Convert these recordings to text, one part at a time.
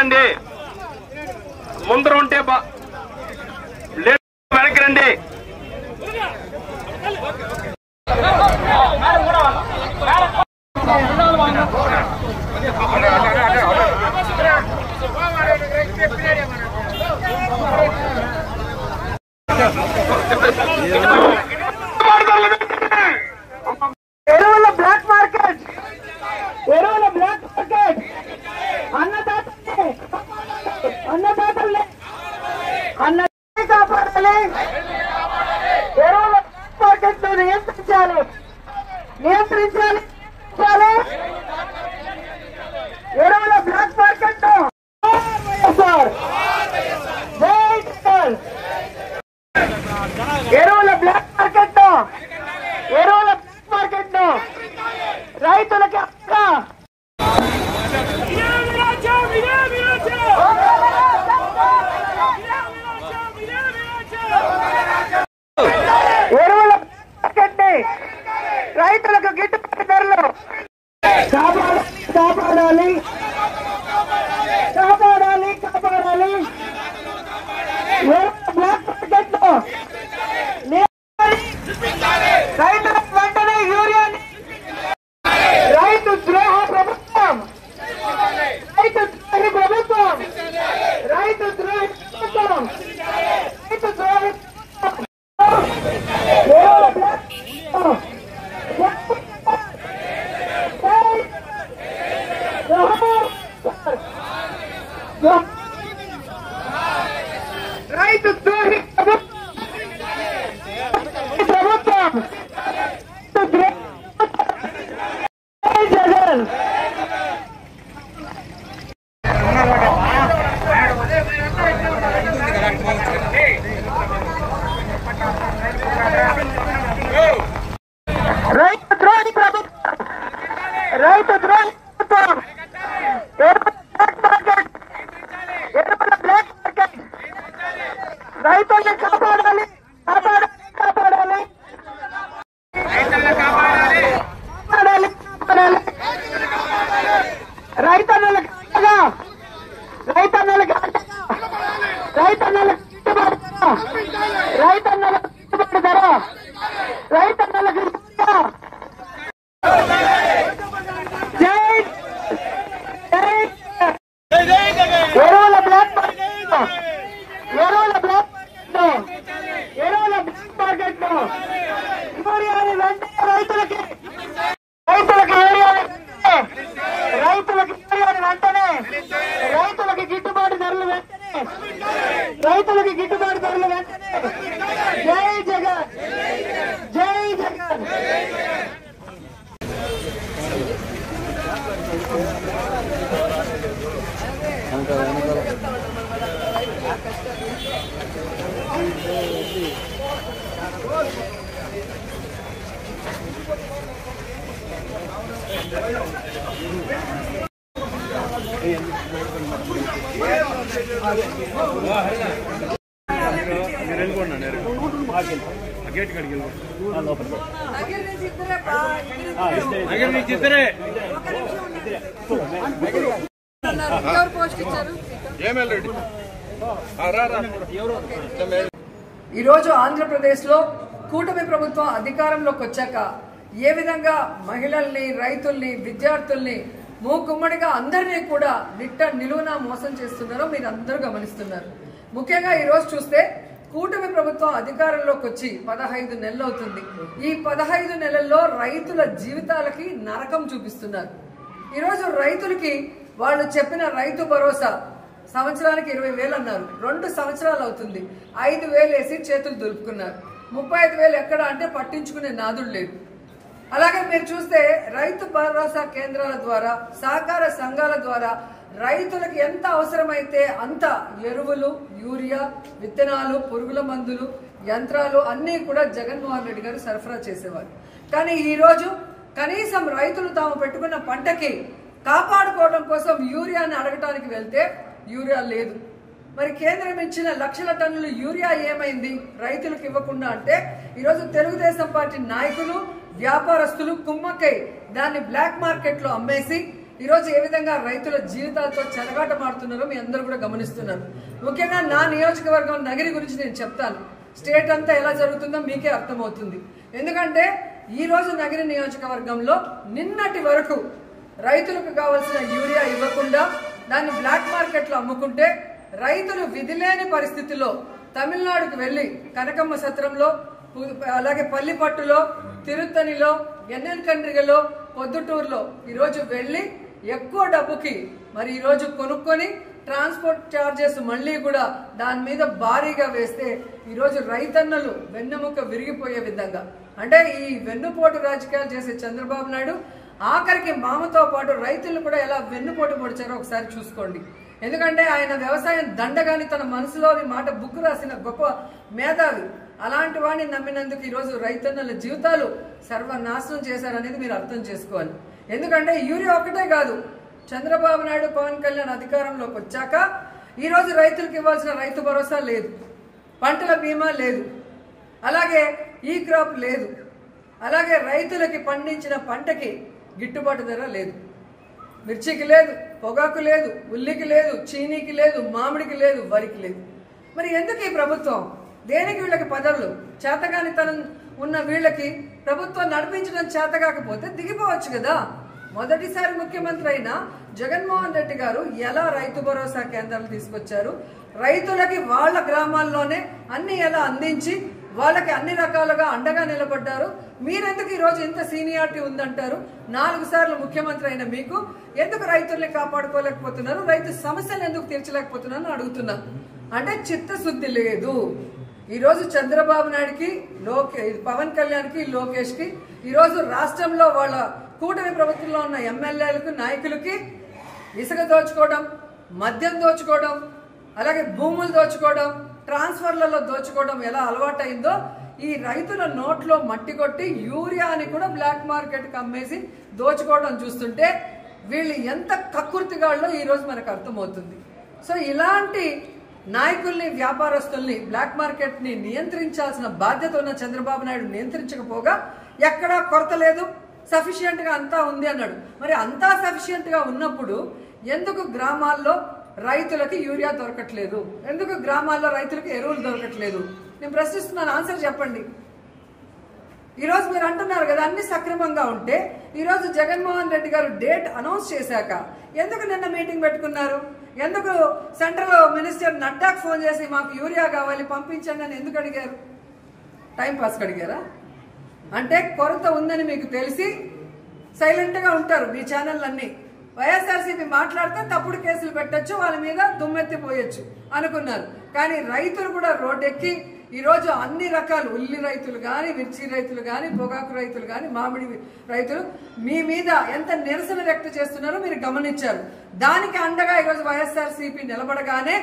రండి, ముందర ఉంటే వెనక్కి రండి. ఎరువుల బ్లాక్ మార్కెట్, ఎరువుల బ్లాక్ మార్కెట్, అన్నదాతల్ని కాపాడాలి. ఎరువుల బ్లాక్ మార్కెట్ ను నియంత్రించాలి. ఎరువుల బ్లాక్ మార్కెట్ ను ఎరువుల బ్లాక్ మార్కెట్ ను రైతులకి ఎరువుల మార్కెట్ ని రైతులకు గిట్టుబాటు ధరలు కాపాడాలి. బ్లాక్ మార్కెట్ లో రైతులకు వెంటనే యూరియాని, రైతు ద్రోహి ప్రభుత్వం జగన్ రైతు ద్రోహి ప్రభుత్వం, ఎరువుల బ్లాక్ మార్కెట్ రైతుల్ని కాపాడాలి. రైతన్నలకు గిట్టుబాటు ధర, రైతన్నలకు ఎరువుల బ్లాక్ మార్కెట్ యూరియాని వెంటనే రైతులకి గిట్టుబాటు ధరలు వెంటనే. జై జగన్. ఈరోజు ఆంధ్రప్రదేశ్ లో కూటమి ప్రభుత్వం అధికారంలోకి వచ్చాక ఏ విధంగా మహిళల్ని, రైతుల్ని, విద్యార్థుల్ని మూకుమ్మడిగా అందరినీ కూడా నిలువున మోసం చేస్తున్నారో మీరు అందరూ గమనిస్తున్నారు. ముఖ్యంగా ఈరోజు చూస్తే కూటమి ప్రభుత్వం అధికారంలోకి వచ్చి 15 నెలలు అవుతుంది. ఈ 15 నెలల్లో రైతుల జీవితాలకి నరకం చూపిస్తున్నారు. ఈరోజు రైతులకి వాళ్ళు చెప్పిన రైతు భరోసా సంవత్సరానికి 20,000 అన్నారు. 2 సంవత్సరాలు అవుతుంది. 5,000 వేసి చేతులు దులుపుకున్నారు. 35,000 ఎక్కడ అంటే పట్టించుకునే నాదుడు లేదు. అలాగే మీరు చూస్తే రైతు భరోసా కేంద్రాల ద్వారా, సహకార సంఘాల ద్వారా రైతులకు ఎంత అవసరమైతే అంత ఎరువులు, యూరియా, విత్తనాలు, పురుగుల మందులు, యంత్రాలు అన్నీ కూడా జగన్మోహన్ రెడ్డి గారు సరఫరా చేసేవారు. కానీ ఈరోజు కనీసం రైతులు తాము పెట్టుకున్న పంటకి కాపాడుకోవడం కోసం యూరియాని అడగటానికి వెళ్తే యూరియా లేదు. మరి కేంద్రం ఇచ్చిన లక్షల టన్నుల యూరియా ఏమైంది రైతులకు ఇవ్వకుండా అంటే ఈరోజు తెలుగుదేశం పార్టీ నాయకులు, వ్యాపారస్తులు కుమ్మక్కై దాన్ని బ్లాక్ మార్కెట్ లో అమ్మేసి ఈరోజు ఏ విధంగా రైతుల జీవితాలతో చెలగాటమాడుతున్నారో మీ అందరూ కూడా గమనిస్తున్నారు. ముఖ్యంగా నా నియోజకవర్గం నగిరి గురించి నేను చెప్తాను. స్టేట్ అంతా ఎలా జరుగుతుందో మీకే అర్థమవుతుంది. ఎందుకంటే ఈ రోజు నగిరి నియోజకవర్గంలో నిన్నటి వరకు రైతులకు కావాల్సిన యూరియా ఇవ్వకుండా దాన్ని బ్లాక్ మార్కెట్లో అమ్ముకుంటే రైతులు విధిలేని పరిస్థితిలో తమిళనాడుకు వెళ్ళి కనకమ్మ సత్రంలో, అలాగే పల్లిపట్టులో, తిరుత్తనిలో, ఎన్నెల్కండ్రిగలో, పొద్దుటూరులో ఈరోజు వెళ్ళి ఎక్కువ డబ్బుకి మరి ఈరోజు కొనుక్కొని ట్రాన్స్పోర్ట్ ఛార్జెస్ మళ్ళీ కూడా దాని మీద భారీగా వేస్తే ఈరోజు రైతన్నలు వెన్నెముక విరిగిపోయే విధంగా, అంటే ఈ వెన్నుపోటు రాజకీయాలు చేసే చంద్రబాబు నాయుడు ఆఖరికి మామతో పాటు రైతులు కూడా ఎలా వెన్నుపోటు పొడిచారో ఒకసారి చూసుకోండి. ఎందుకంటే ఆయన వ్యవసాయం దండగాని తన మనసులోని మాట బుక్ రాసిన గొప్ప మేధావి. అలాంటి వాడిని నమ్మినందుకు ఈరోజు రైతన్నల జీవితాలు సర్వనాశనం చేశారనేది మీరు అర్థం చేసుకోవాలి. ఎందుకంటే యూరియా ఒక్కటే కాదు, చంద్రబాబు నాయుడు, పవన్ కళ్యాణ్ అధికారంలోకి వచ్చాక ఈరోజు రైతులకు ఇవ్వాల్సిన రైతు భరోసా లేదు, పంటల బీమా లేదు, అలాగే ఈ క్రాప్ లేదు, అలాగే రైతులకి పండించిన పంటకి గిట్టుబాటు ధర లేదు, మిర్చికి లేదు, పొగాకు లేదు, ఉల్లికి లేదు, చీనీకి లేదు, మామిడికి లేదు, వరికి లేదు. మరి ఎందుకు ఈ ప్రభుత్వం? దేనికి వీళ్ళకి పదవులు? చేతగానితనం ఉన్న వీళ్ళకి ప్రభుత్వం నడిపించడం చేత కాకపోతే దిగిపోవచ్చు కదా. మొదటిసారి ముఖ్యమంత్రి అయిన జగన్మోహన్ రెడ్డి గారు ఎలా రైతు భరోసా కేంద్రాలు తీసుకొచ్చారు, రైతులకి వాళ్ళ గ్రామాల్లోనే అన్ని ఎలా అందించి వాళ్ళకి అన్ని రకాలుగా అండగా నిలబడ్డారు. మీరెందుకు ఈరోజు ఇంత సీనియారిటీ ఉందంటారు? 4 సార్లు ముఖ్యమంత్రి అయిన మీకు ఎందుకు రైతుల్ని కాపాడుకోలేకపోతున్నారు, రైతు సమస్యలు ఎందుకు తీర్చలేకపోతున్నారు అడుగుతున్నారు. అంటే చిత్తశుద్ధి లేదు. ఈరోజు చంద్రబాబు నాయుడుకి, పవన్ కళ్యాణ్కి, లోకేష్కి ఈరోజు రాష్ట్రంలో వాళ్ళ కూటమి ప్రభుత్వంలో ఉన్న ఎమ్మెల్యేలకు, నాయకులకి ఇసుక దోచుకోవడం, మద్యం దోచుకోవడం, అలాగే భూములు దోచుకోవడం, ట్రాన్స్ఫర్లలో దోచుకోవడం ఎలా అలవాటైందో ఈ రైతుల నోట్లో మట్టి కొట్టి యూరియాని కూడా బ్లాక్ మార్కెట్కి అమ్మేసి దోచుకోవడం చూస్తుంటే వీళ్ళు ఎంత కక్కుర్తిగాళ్ళో ఈరోజు మనకు అర్థమవుతుంది. సో ఇలాంటి నాయకుల్ని, వ్యాపారస్తుల్ని, బ్లాక్ మార్కెట్ని నియంత్రించాల్సిన బాధ్యత ఉన్న చంద్రబాబు నాయుడు నియంత్రించకపోగా ఎక్కడా కొరత లేదు, సఫిషియెంట్గా అంతా ఉంది అన్నాడు. మరి అంతా సఫిషియెంట్గా ఉన్నప్పుడు ఎందుకు గ్రామాల్లో రైతులకి యూరియా దొరకట్లేదు? ఎందుకు గ్రామాల్లో రైతులకి ఎరువులు దొరకట్లేదు? నేను ప్రశ్నిస్తున్నాను, ఆన్సర్ చెప్పండి. ఈరోజు మీరు అంటున్నారు కదా అన్ని సక్రమంగా ఉంటే ఈరోజు జగన్మోహన్ రెడ్డి గారు డేట్ అనౌన్స్ చేశాక ఎందుకు నిన్న మీటింగ్ పెట్టుకున్నారు? ఎందుకు సెంట్రల్ మినిస్టర్ నడ్డాకు ఫోన్ చేసి మాకు యూరియా కావాలి పంపించండి అని ఎందుకు అడిగారు? టైం పాస్కి అడిగారా? అంటే కొరత ఉందని మీకు తెలిసి సైలెంట్గా ఉంటారు మీ ఛానళ్ళన్నీ. వైఎస్ఆర్సీపీ మాట్లాడితే తప్పుడు కేసులు పెట్టచ్చు, వాళ్ళ మీద దుమ్మెత్తిపోయొచ్చు అనుకున్నారు. కానీ రైతులు కూడా రోడ్డెక్కి ఈరోజు అన్ని రకాలు ఉల్లి రైతులు కానీ, మిర్చి రైతులు కానీ, పొగాకు రైతులు కానీ, మామిడి రైతులు మీ మీద ఎంత నిరసన వ్యక్తం చేస్తున్నారో మీరు గమనించారు. దానికి అండగా ఈరోజు వైఎస్ఆర్సీపీ నిలబడగానే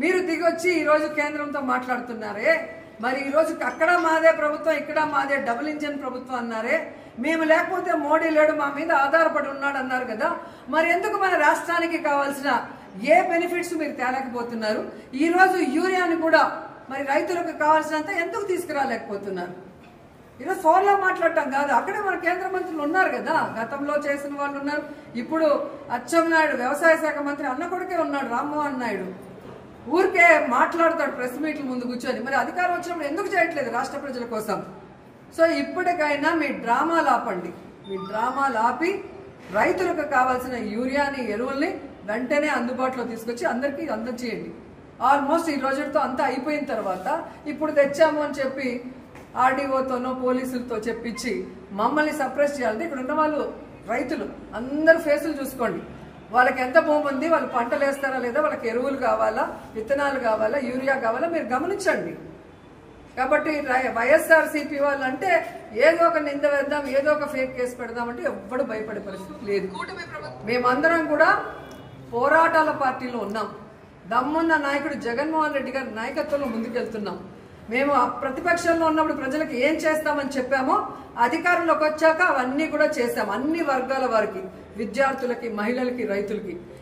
మీరు దిగొచ్చి ఈరోజు కేంద్రంతో మాట్లాడుతున్నారే. మరి ఈరోజు అక్కడ మాదే ప్రభుత్వం, ఇక్కడ మాదే డబుల్ ఇంజన్ ప్రభుత్వం అన్నారే. మేము లేకపోతే మోడీ లేడు, మా మీద ఆధారపడి ఉన్నాడు అన్నారు కదా. మరి ఎందుకు మన రాష్ట్రానికి కావాల్సిన ఏ బెనిఫిట్స్ మీరు తేలేకపోతున్నారు? ఈరోజు యూరియాని కూడా మరి రైతులకు కావాల్సినంత ఎందుకు తీసుకురాలేకపోతున్నారు? ఈరోజు ఫోన్లో మాట్లాడటం కాదు, అక్కడే మన కేంద్ర మంత్రులు ఉన్నారు కదా, గతంలో చేసిన వాళ్ళు ఉన్నారు. ఇప్పుడు అచ్చెన్నాయుడు వ్యవసాయ శాఖ మంత్రి అన్న కొడుకే ఉన్నాడు, రామ్మోహన్ నాయుడు. ఊరికే మాట్లాడతాడు ప్రెస్ మీట్ల ముందు కూర్చొని. మరి అధికారం వచ్చినప్పుడు ఎందుకు చేయట్లేదు రాష్ట్ర ప్రజల కోసం? సో ఇప్పటికైనా మీ డ్రామాలు ఆపండి. మీ డ్రామాలు ఆపి రైతులకు కావాల్సిన యూరియాని, ఎరువుల్ని వెంటనే అందుబాటులో తీసుకొచ్చి అందరికీ అందజేయండి. ఆల్మోస్ట్ ఈ రోజుతో అంతా అయిపోయిన తర్వాత ఇప్పుడు తెచ్చాము అని చెప్పి ఆర్డీఓతోనో పోలీసులతో చెప్పించి మమ్మల్ని సప్రెస్ చేయాలంటే ఇక్కడ ఉన్న వాళ్ళు రైతులు అందరు ఫేసులు చూసుకోండి. వాళ్ళకి ఎంత భూమి ఉంది, వాళ్ళు పంటలు వేస్తారా లేదా, వాళ్ళకి ఎరువులు కావాలా, విత్తనాలు కావాలా, యూరియా కావాలా మీరు గమనించండి. కాబట్టి వైఎస్ఆర్సీపీ వాళ్ళు అంటే ఏదో ఒక నింద వేద్దాం, ఏదో ఒక ఫేక్ కేసు పెడదామంటే ఎవ్వడు భయపడే పరిస్థితి లేదు. మేమందరం కూడా పోరాటాల పార్టీలో ఉన్నాం. దమ్మున్న నాయకుడు జగన్మోహన్ రెడ్డి గారి నాయకత్వంలో ముందుకెళ్తున్నాం. మేము ప్రతిపక్షంలో ఉన్నప్పుడు ప్రజలకు ఏం చేస్తామని చెప్పామో అధికారంలోకి వచ్చాక అవన్నీ కూడా చేశాం. అన్ని వర్గాల వారికి, విద్యార్థులకి, మహిళలకి, రైతులకి.